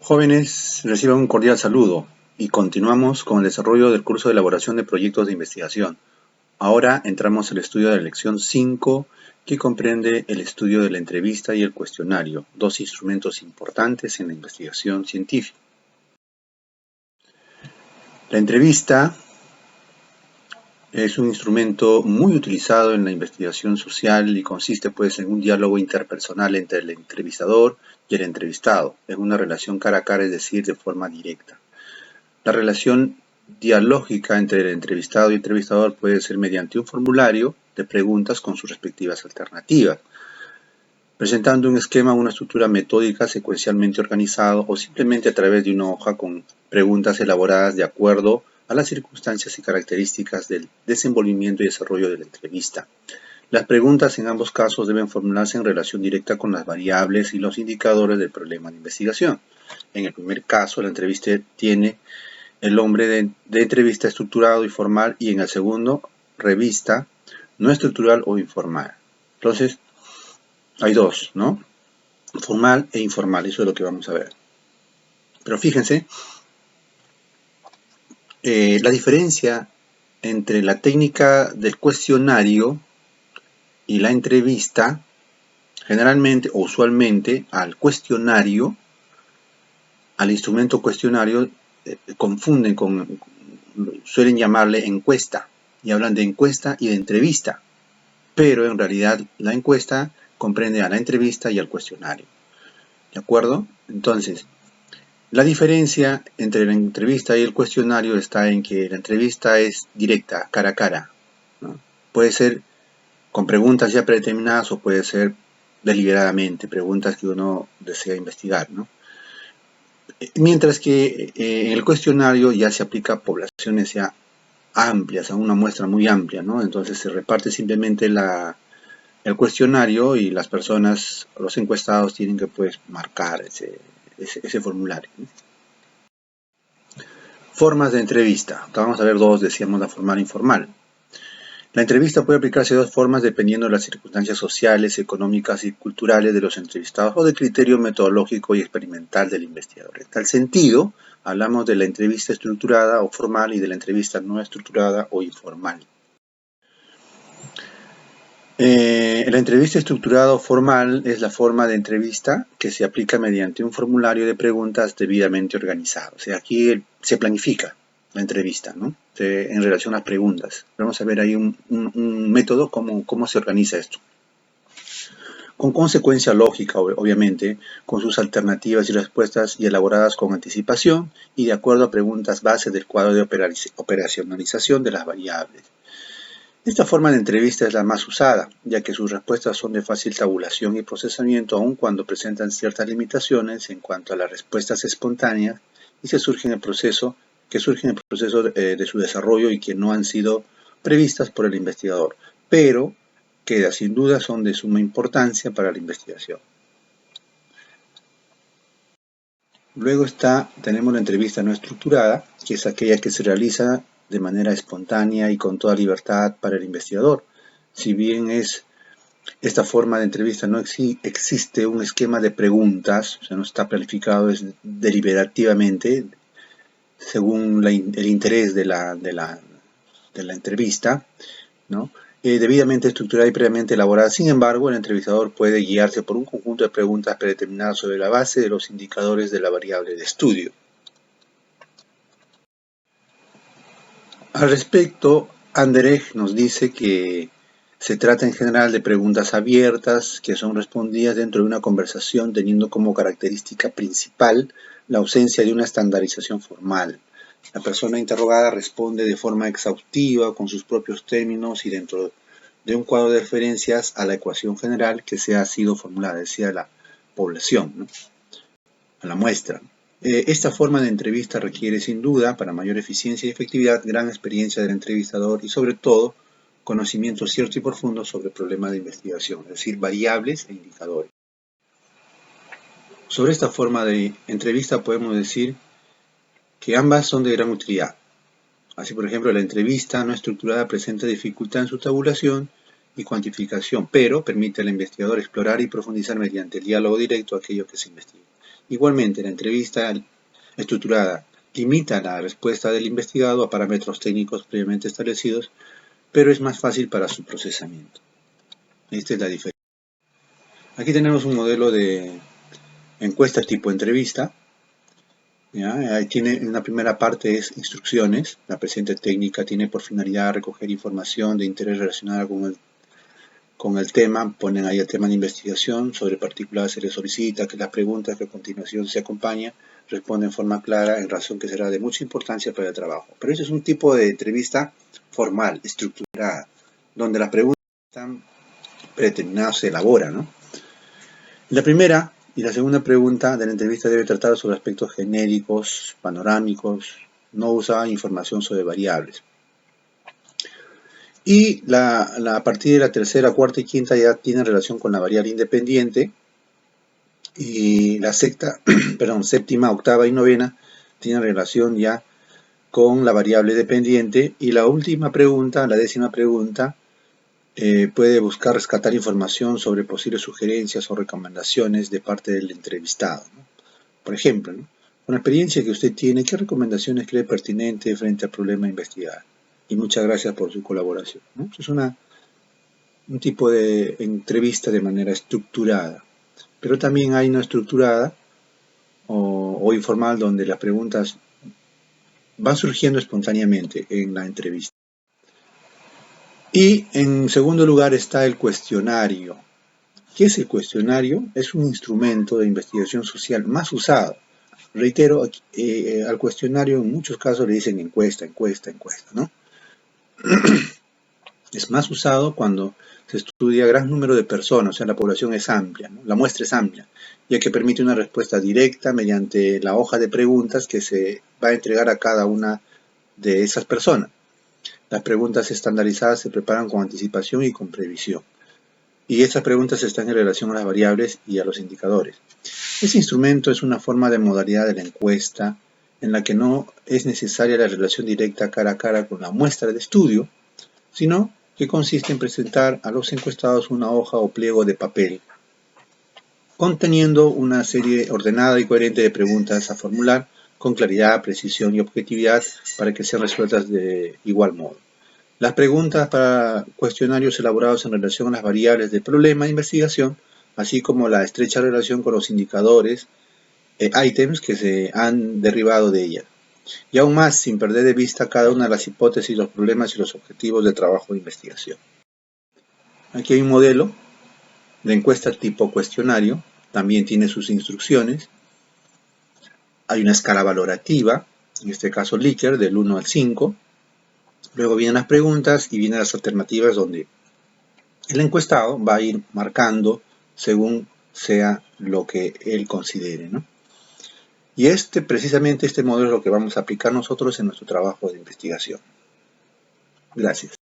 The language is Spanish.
Jóvenes, reciban un cordial saludo y continuamos con el desarrollo del curso de elaboración de proyectos de investigación. Ahora entramos al estudio de la lección 5, que comprende el estudio de la entrevista y el cuestionario, dos instrumentos importantes en la investigación científica. La entrevista es un instrumento muy utilizado en la investigación social y consiste en un diálogo interpersonal entre el entrevistador y el entrevistado, en una relación cara a cara, es decir, de forma directa. La relación dialógica entre el entrevistado y entrevistador puede ser mediante un formulario de preguntas con sus respectivas alternativas, presentando un esquema o una estructura metódica secuencialmente organizado o simplemente a través de una hoja con preguntas elaboradas de acuerdo a las circunstancias y características del desenvolvimiento y desarrollo de la entrevista. Las preguntas en ambos casos deben formularse en relación directa con las variables y los indicadores del problema de investigación. En el primer caso, la entrevista tiene el nombre de entrevista estructurado y formal, y en el segundo, revista no estructural o informal. Entonces, hay dos, ¿no? Formal e informal, eso es lo que vamos a ver. Pero fíjense, la diferencia entre la técnica del cuestionario y la entrevista, generalmente o usualmente al cuestionario, al instrumento cuestionario, confunden suelen llamarle encuesta, y hablan de encuesta y de entrevista, pero en realidad la encuesta comprende a la entrevista y al cuestionario. ¿De acuerdo? Entonces, la diferencia entre la entrevista y el cuestionario está en que la entrevista es directa, cara a cara, ¿no? Puede ser con preguntas ya predeterminadas o puede ser deliberadamente, preguntas que uno desea investigar, ¿no? Mientras que en el cuestionario ya se aplica a poblaciones ya amplias, a una muestra muy amplia, ¿no? Entonces se reparte simplemente el cuestionario y las personas, los encuestados, tienen que marcar ese formulario, ¿no? Formas de entrevista. Acá vamos a ver dos, decíamos, la formal e informal. La entrevista puede aplicarse de dos formas dependiendo de las circunstancias sociales, económicas y culturales de los entrevistados o del criterio metodológico y experimental del investigador. En tal sentido, hablamos de la entrevista estructurada o formal y de la entrevista no estructurada o informal. La entrevista estructurada o formal es la forma de entrevista que se aplica mediante un formulario de preguntas debidamente organizado. O sea, aquí se planifica la entrevista, ¿no? En relación a las preguntas. Vamos a ver ahí un método, cómo se organiza esto. Con consecuencia lógica, obviamente, con sus alternativas y respuestas y elaboradas con anticipación y de acuerdo a preguntas base del cuadro de operacionalización de las variables. Esta forma de entrevista es la más usada, ya que sus respuestas son de fácil tabulación y procesamiento, aun cuando presentan ciertas limitaciones en cuanto a las respuestas espontáneas y que surgen en el proceso de su desarrollo y que no han sido previstas por el investigador, pero que sin duda son de suma importancia para la investigación. Luego tenemos la entrevista no estructurada, que es aquella que se realiza de manera espontánea y con toda libertad para el investigador. Si bien esta forma de entrevista no existe un esquema de preguntas, o sea, no está planificado, es deliberativamente, según el interés de la entrevista, ¿no? Debidamente estructurada y previamente elaborada. Sin embargo, el entrevistador puede guiarse por un conjunto de preguntas predeterminadas sobre la base de los indicadores de la variable de estudio. Al respecto, Anderegg nos dice que se trata en general de preguntas abiertas que son respondidas dentro de una conversación teniendo como característica principal la ausencia de una estandarización formal. La persona interrogada responde de forma exhaustiva con sus propios términos y dentro de un cuadro de referencias a la ecuación general que se ha sido formulada, decía la población, ¿no? A la muestra. Esta forma de entrevista requiere sin duda, para mayor eficiencia y efectividad, gran experiencia del entrevistador y sobre todo conocimiento cierto y profundo sobre el problema de investigación, es decir, variables e indicadores. Sobre esta forma de entrevista podemos decir que ambas son de gran utilidad. Así, por ejemplo, la entrevista no estructurada presenta dificultad en su tabulación y cuantificación, pero permite al investigador explorar y profundizar mediante el diálogo directo aquello que se investiga. Igualmente, la entrevista estructurada limita la respuesta del investigado a parámetros técnicos previamente establecidos, pero es más fácil para su procesamiento. Esta es la diferencia. Aquí tenemos un modelo de encuesta tipo entrevista. ¿Ya? Ahí tiene una primera parte es instrucciones. La presente técnica tiene por finalidad recoger información de interés relacionada con el tema. Ponen ahí el tema de investigación. Sobre particular se le solicita que las preguntas que a continuación se acompañan respondan en forma clara en razón que será de mucha importancia para el trabajo. Pero ese es un tipo de entrevista formal, estructurada, donde las preguntas están predeterminadas, se elaboran, ¿no? La primera y la segunda pregunta de la entrevista debe tratar sobre aspectos genéricos, panorámicos, no usa información sobre variables. Y a partir de la tercera, cuarta y quinta ya tienen relación con la variable independiente. Y la séptima, octava y novena tienen relación ya con la variable dependiente. Y la última pregunta, la décima pregunta, puede buscar rescatar información sobre posibles sugerencias o recomendaciones de parte del entrevistado, ¿no? Por ejemplo, ¿no? Con la experiencia que usted tiene, ¿qué recomendaciones cree pertinente frente al problema a investigar? Y muchas gracias por su colaboración, ¿no? Es un tipo de entrevista de manera estructurada, pero también hay no estructurada o informal donde las preguntas van surgiendo espontáneamente en la entrevista. Y en segundo lugar está el cuestionario. ¿Qué es el cuestionario? Es un instrumento de investigación social más usado. Reitero, al cuestionario en muchos casos le dicen encuesta, ¿no? Es más usado cuando se estudia gran número de personas, o sea, la población es amplia, ¿no? La muestra es amplia, ya que permite una respuesta directa mediante la hoja de preguntas que se va a entregar a cada una de esas personas. Las preguntas estandarizadas se preparan con anticipación y con previsión. Y estas preguntas están en relación a las variables y a los indicadores. Este instrumento es una forma de modalidad de la encuesta en la que no es necesaria la relación directa cara a cara con la muestra de estudio, sino que consiste en presentar a los encuestados una hoja o pliego de papel conteniendo una serie ordenada y coherente de preguntas a formular con claridad, precisión y objetividad para que sean resueltas de igual modo. Las preguntas para cuestionarios elaborados en relación a las variables del problema de investigación, así como la estrecha relación con los indicadores, ítems que se han derivado de ella. Y aún más, sin perder de vista cada una de las hipótesis, los problemas y los objetivos del trabajo de investigación. Aquí hay un modelo de encuesta tipo cuestionario, también tiene sus instrucciones. Hay una escala valorativa, en este caso Likert, del 1 al 5. Luego vienen las preguntas y vienen las alternativas donde el encuestado va a ir marcando según sea lo que él considere, ¿no? Y precisamente este modelo es lo que vamos a aplicar nosotros en nuestro trabajo de investigación. Gracias.